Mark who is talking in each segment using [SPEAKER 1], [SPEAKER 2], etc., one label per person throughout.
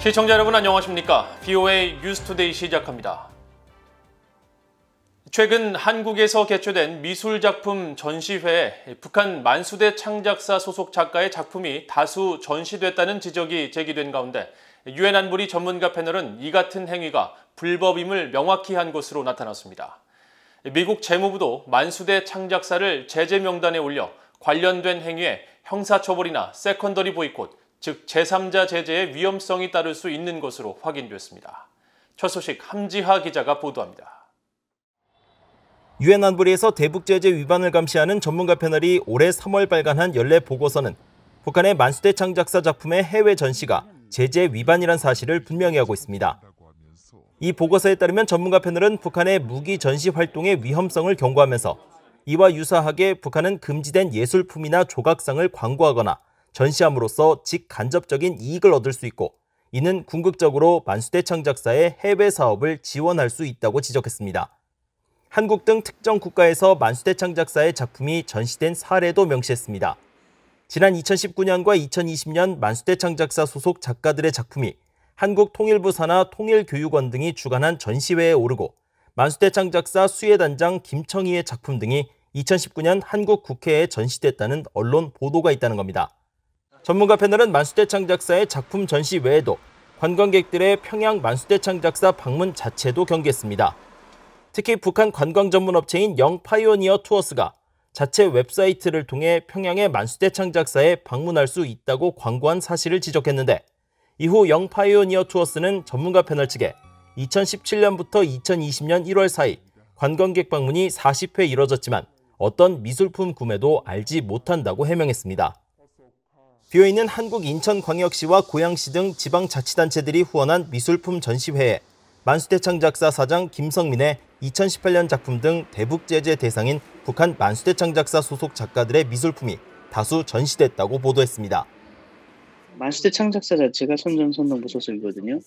[SPEAKER 1] 시청자 여러분 안녕하십니까? BOA 뉴스투데이 시작합니다. 최근 한국에서 개최된 미술작품 전시회에 북한 만수대 창작사 소속 작가의 작품이 다수 전시됐다는 지적이 제기된 가운데 유엔 안보리 전문가 패널은 이 같은 행위가 불법임을 명확히 한 것으로 나타났습니다. 미국 재무부도 만수대 창작사를 제재 명단에 올려 관련된 행위에 형사처벌이나 세컨더리 보이콧, 즉 제3자 제재의 위험성이 따를 수 있는 것으로 확인됐습니다. 첫 소식 함지하 기자가 보도합니다.
[SPEAKER 2] 유엔 안보리에서 대북 제재 위반을 감시하는 전문가 패널이 올해 3월 발간한 연례 보고서는 북한의 만수대 창작사 작품의 해외 전시가 제재 위반이란 사실을 분명히 하고 있습니다. 이 보고서에 따르면 전문가 패널은 북한의 무기 전시 활동의 위험성을 경고하면서 이와 유사하게 북한은 금지된 예술품이나 조각상을 광고하거나 전시함으로써 직간접적인 이익을 얻을 수 있고 이는 궁극적으로 만수대 창작사의 해외 사업을 지원할 수 있다고 지적했습니다. 한국 등 특정 국가에서 만수대 창작사의 작품이 전시된 사례도 명시했습니다. 지난 2019년과 2020년 만수대 창작사 소속 작가들의 작품이 한국 통일부 산하 통일교육원 등이 주관한 전시회에 오르고 만수대 창작사 수혜단장 김청희의 작품 등이 2019년 한국 국회에 전시됐다는 언론 보도가 있다는 겁니다. 전문가 패널은 만수대 창작사의 작품 전시 외에도 관광객들의 평양 만수대 창작사 방문 자체도 경계했습니다. 특히 북한 관광 전문 업체인 영 파이오니어 투어스가 자체 웹사이트를 통해 평양의 만수대 창작사에 방문할 수 있다고 광고한 사실을 지적했는데 이후 영 파이오니어 투어스는 전문가 패널 측에 2017년부터 2020년 1월 사이 관광객 방문이 40회 이뤄졌지만 어떤 미술품 구매도 알지 못한다고 해명했습니다. BOA는 한국 인천광역시와 고양시 등 지방자치단체들이 후원한 미술품 전시회에 만수대 창작사 사장 김성민의 2018년 작품 등 대북 제재 대상인 북한 만수대 창작사 소속 작가들의 미술품이 다수 전시됐다고 보도했습니다.
[SPEAKER 3] 만수대 창작사 자체가 선전선동부 소속이거든요.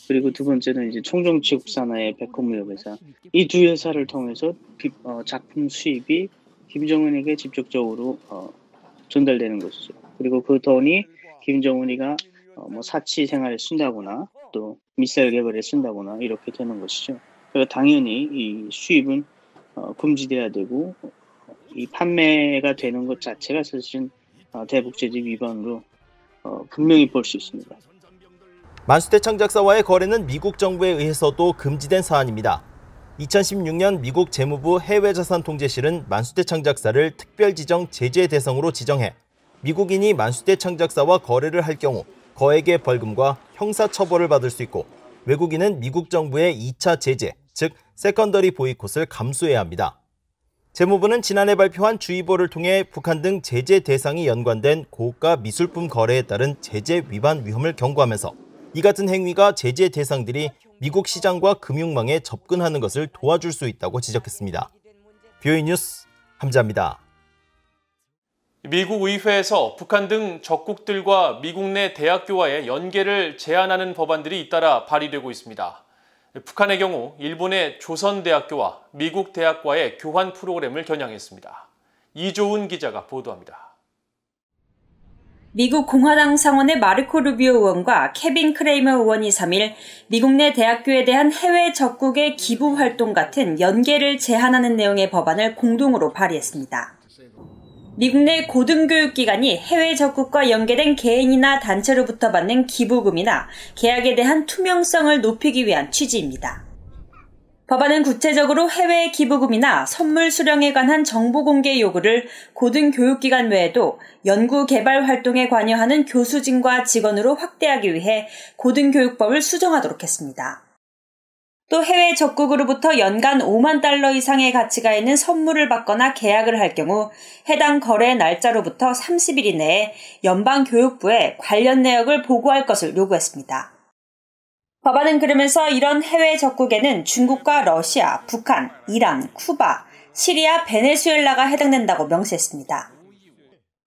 [SPEAKER 3] 그리고 두 번째는 이제 총종지국산하의 백호무역회사. 이 두 회사를 통해서 작품 수입이 김정은에게 직접적으로 전달되는 것이죠. 그리고 그 돈이 김정은이가 사치 생활에 쓴다거나 또 미사일 개발에 쓴다거나 이렇게 되는 것이죠. 그래서 당연히 이 수입은 금지돼야 되고 이 판매가 되는 것 자체가 사실은 대북 제재 위반으로 분명히 볼 수 있습니다.
[SPEAKER 2] 만수대 창작사와의 거래는 미국 정부에 의해서도 금지된 사안입니다. 2016년 미국 재무부 해외자산통제실은 만수대 창작사를 특별지정 제재 대상으로 지정해 미국인이 만수대 창작사와 거래를 할 경우 거액의 벌금과 형사처벌을 받을 수 있고 외국인은 미국 정부의 2차 제재, 즉 세컨더리 보이콧을 감수해야 합니다. 재무부는 지난해 발표한 주의보를 통해 북한 등 제재 대상이 연관된 고가 미술품 거래에 따른 제재 위반 위험을 경고하면서 이 같은 행위가 제재 대상들이 미국 시장과 금융망에 접근하는 것을 도와줄 수 있다고 지적했습니다. BOA 뉴스 함지하입니다.
[SPEAKER 1] 미국 의회에서 북한 등 적국들과 미국 내 대학교와의 연계를 제한하는 법안들이 잇따라 발의되고 있습니다. 북한의 경우 일본의 조선대학교와 미국 대학과의 교환 프로그램을 겨냥했습니다. 이조은 기자가 보도합니다.
[SPEAKER 4] 미국 공화당 상원의 마르코 루비오 의원과 케빈 크레이머 의원이 3일 미국 내 대학교에 대한 해외 적국의 기부 활동 같은 연계를 제한하는 내용의 법안을 공동으로 발의했습니다. 미국 내 고등교육기관이 해외 적국과 연계된 개인이나 단체로부터 받는 기부금이나 계약에 대한 투명성을 높이기 위한 취지입니다. 법안은 구체적으로 해외 기부금이나 선물 수령에 관한 정보 공개 요구를 고등교육기관 외에도 연구 개발 활동에 관여하는 교수진과 직원으로 확대하기 위해 고등교육법을 수정하도록 했습니다. 또 해외 적국으로부터 연간 5만 달러 이상의 가치가 있는 선물을 받거나 계약을 할 경우 해당 거래 날짜로부터 30일 이내에 연방교육부에 관련 내역을 보고할 것을 요구했습니다. 법안은 그러면서 이런 해외 적국에는 중국과 러시아, 북한, 이란, 쿠바, 시리아, 베네수엘라가 해당된다고 명시했습니다.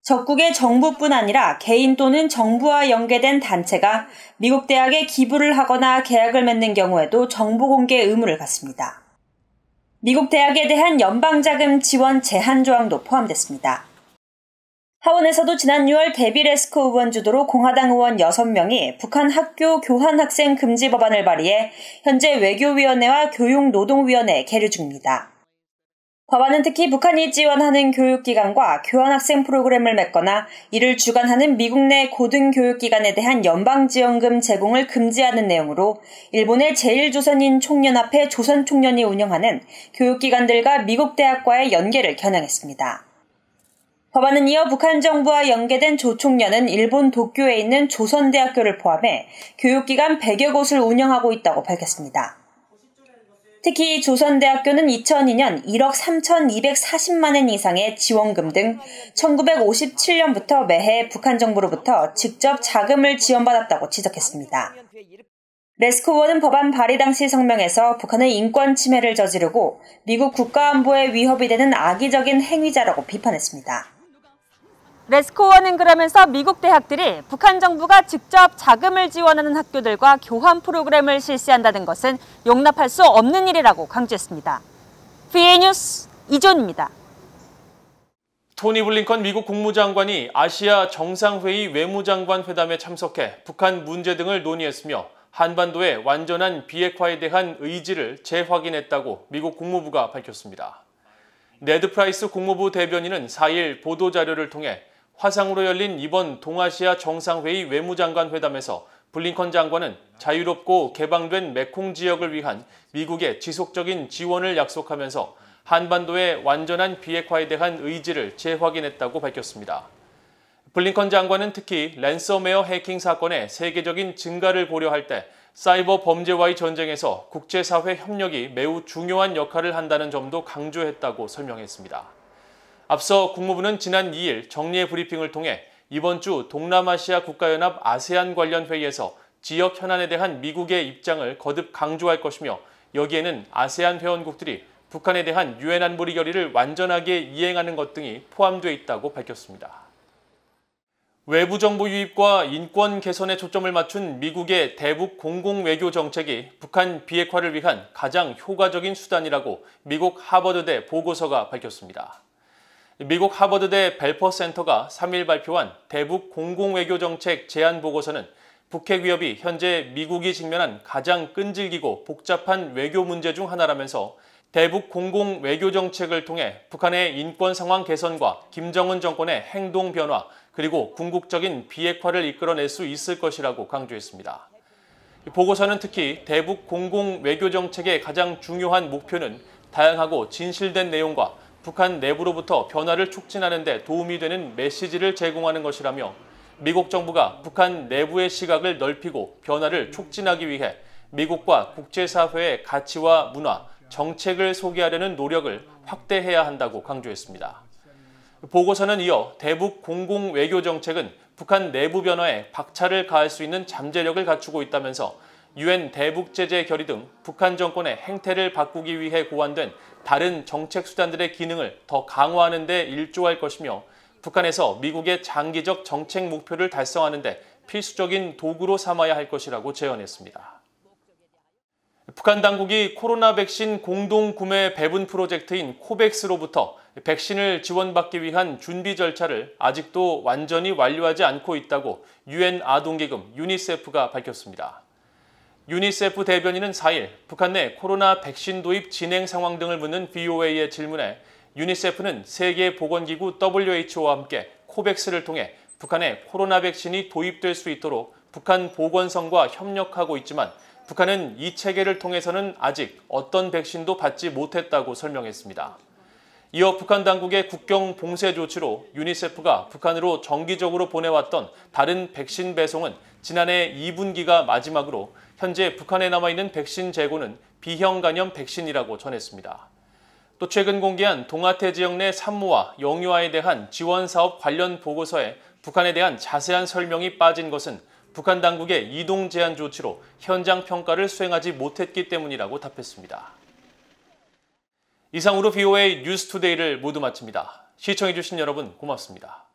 [SPEAKER 4] 적국의 정부뿐 아니라 개인 또는 정부와 연계된 단체가 미국 대학에 기부를 하거나 계약을 맺는 경우에도 정보 공개 의무를 갖습니다. 미국 대학에 대한 연방자금 지원 제한 조항도 포함됐습니다. 하원에서도 지난 6월 데비 레스코 의원 주도로 공화당 의원 6명이 북한 학교 교환 학생 금지 법안을 발의해 현재 외교위원회와 교육노동위원회에 계류 중입니다. 법안은 특히 북한이 지원하는 교육기관과 교환학생 프로그램을 맺거나 이를 주관하는 미국 내 고등교육기관에 대한 연방지원금 제공을 금지하는 내용으로 일본의 제1조선인 총연합회 조선총련이 운영하는 교육기관들과 미국 대학과의 연계를 겨냥했습니다. 법안은 이어 북한 정부와 연계된 조 총련은 일본 도쿄에 있는 조선대학교를 포함해 교육기관 100여 곳을 운영하고 있다고 밝혔습니다. 특히 조선대학교는 2002년 1억 3,240만 엔 이상의 지원금 등 1957년부터 매해 북한 정부로부터 직접 자금을 지원받았다고 지적했습니다. 레스코 의원은 법안 발의 당시 성명에서 북한의 인권 침해를 저지르고 미국 국가안보에 위협이 되는 악의적인 행위자라고 비판했습니다. 레스코 의원은 그러면서 미국 대학들이 북한 정부가 직접 자금을 지원하는 학교들과 교환 프로그램을 실시한다는 것은 용납할 수 없는 일이라고 강조했습니다. VA 뉴스 이존입니다.
[SPEAKER 1] 토니 블링컨 미국 국무장관이 아시아 정상회의 외무장관 회담에 참석해 북한 문제 등을 논의했으며 한반도의 완전한 비핵화에 대한 의지를 재확인했다고 미국 국무부가 밝혔습니다. 네드 프라이스 국무부 대변인은 4일 보도자료를 통해 화상으로 열린 이번 동아시아 정상회의 외무장관 회담에서 블링컨 장관은 자유롭고 개방된 메콩 지역을 위한 미국의 지속적인 지원을 약속하면서 한반도의 완전한 비핵화에 대한 의지를 재확인했다고 밝혔습니다. 블링컨 장관은 특히 랜섬웨어 해킹 사건의 세계적인 증가를 고려할 때 사이버 범죄와의 전쟁에서 국제사회 협력이 매우 중요한 역할을 한다는 점도 강조했다고 설명했습니다. 앞서 국무부는 지난 2일 정례 브리핑을 통해 이번 주 동남아시아 국가연합 아세안 관련 회의에서 지역 현안에 대한 미국의 입장을 거듭 강조할 것이며 여기에는 아세안 회원국들이 북한에 대한 유엔 안보리 결의를 완전하게 이행하는 것 등이 포함되어 있다고 밝혔습니다. 외부 정보 유입과 인권 개선에 초점을 맞춘 미국의 대북 공공외교 정책이 북한 비핵화를 위한 가장 효과적인 수단이라고 미국 하버드대 보고서가 밝혔습니다. 미국 하버드대 벨퍼 센터가 3일 발표한 대북 공공외교정책 제안 보고서는 북핵 위협이 현재 미국이 직면한 가장 끈질기고 복잡한 외교 문제 중 하나라면서 대북 공공외교정책을 통해 북한의 인권 상황 개선과 김정은 정권의 행동 변화 그리고 궁극적인 비핵화를 이끌어낼 수 있을 것이라고 강조했습니다. 보고서는 특히 대북 공공외교정책의 가장 중요한 목표는 다양하고 진실된 내용과 북한 내부로부터 변화를 촉진하는 데 도움이 되는 메시지를 제공하는 것이라며 미국 정부가 북한 내부의 시각을 넓히고 변화를 촉진하기 위해 미국과 국제사회의 가치와 문화, 정책을 소개하려는 노력을 확대해야 한다고 강조했습니다. 보고서는 이어 대북 공공외교정책은 북한 내부 변화에 박차를 가할 수 있는 잠재력을 갖추고 있다면서 유엔 대북제재 결의 등 북한 정권의 행태를 바꾸기 위해 고안된 다른 정책 수단들의 기능을 더 강화하는 데 일조할 것이며 북한에서 미국의 장기적 정책 목표를 달성하는 데 필수적인 도구로 삼아야 할 것이라고 제언했습니다. 북한 당국이 코로나 백신 공동 구매 배분 프로젝트인 코백스로부터 백신을 지원받기 위한 준비 절차를 아직도 완전히 완료하지 않고 있다고 유엔 아동기금 유니세프가 밝혔습니다. 유니세프 대변인은 4일 북한 내 코로나 백신 도입 진행 상황 등을 묻는 VOA의 질문에 유니세프는 세계보건기구 WHO와 함께 코백스를 통해 북한에 코로나 백신이 도입될 수 있도록 북한 보건성과 협력하고 있지만 북한은 이 체계를 통해서는 아직 어떤 백신도 받지 못했다고 설명했습니다. 이어 북한 당국의 국경 봉쇄 조치로 유니세프가 북한으로 정기적으로 보내왔던 다른 백신 배송은 지난해 2분기가 마지막으로 현재 북한에 남아있는 백신 재고는 B형 간염 백신이라고 전했습니다. 또 최근 공개한 동아태 지역 내 산모와 영유아에 대한 지원 사업 관련 보고서에 북한에 대한 자세한 설명이 빠진 것은 북한 당국의 이동 제한 조치로 현장 평가를 수행하지 못했기 때문이라고 답했습니다. 이상으로 VOA 뉴스투데이를 모두 마칩니다. 시청해주신 여러분 고맙습니다.